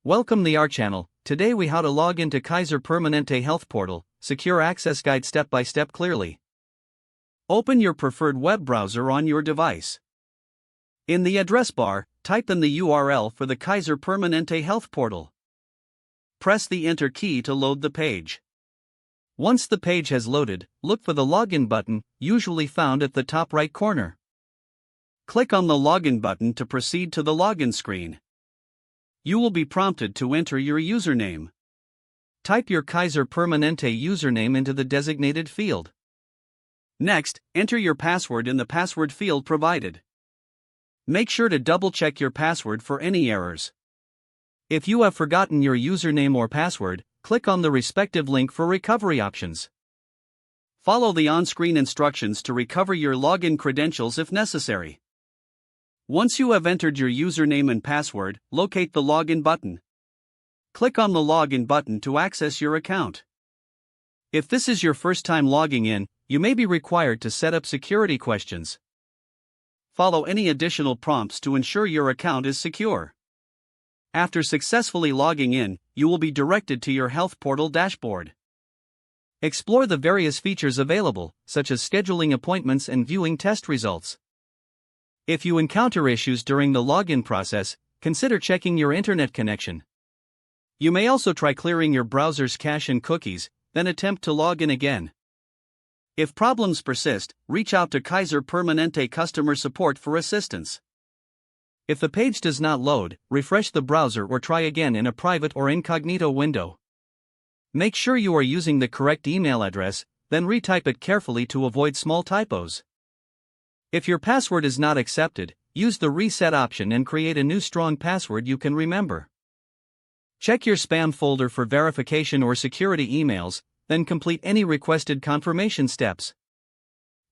Welcome to our channel. Today we how to log into Kaiser Permanente Health Portal, secure access guide step by step clearly. Open your preferred web browser on your device. In the address bar, type in the URL for the Kaiser Permanente Health Portal. Press the Enter key to load the page. Once the page has loaded, look for the Login button, usually found at the top right corner. Click on the Login button to proceed to the login screen. You will be prompted to enter your username. Type your Kaiser Permanente username into the designated field. Next, enter your password in the password field provided. Make sure to double-check your password for any errors. If you have forgotten your username or password, click on the respective link for recovery options. Follow the on-screen instructions to recover your login credentials if necessary. Once you have entered your username and password, locate the Login button. Click on the Login button to access your account. If this is your first time logging in, you may be required to set up security questions. Follow any additional prompts to ensure your account is secure. After successfully logging in, you will be directed to your health portal dashboard. Explore the various features available, such as scheduling appointments and viewing test results. If you encounter issues during the login process, consider checking your internet connection. You may also try clearing your browser's cache and cookies, then attempt to log in again. If problems persist, reach out to Kaiser Permanente customer support for assistance. If the page does not load, refresh the browser or try again in a private or incognito window. Make sure you are using the correct email address, then retype it carefully to avoid small typos. If your password is not accepted, use the reset option and create a new strong password you can remember. Check your spam folder for verification or security emails, then complete any requested confirmation steps.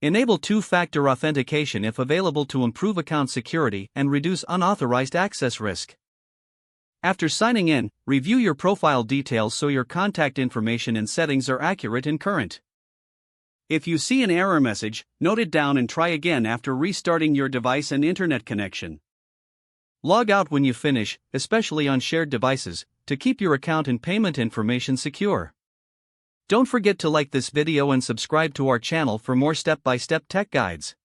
Enable two-factor authentication if available to improve account security and reduce unauthorized access risk. After signing in, review your profile details so your contact information and settings are accurate and current. If you see an error message, note it down and try again after restarting your device and internet connection. Log out when you finish, especially on shared devices, to keep your account and payment information secure. Don't forget to like this video and subscribe to our channel for more step-by-step tech guides.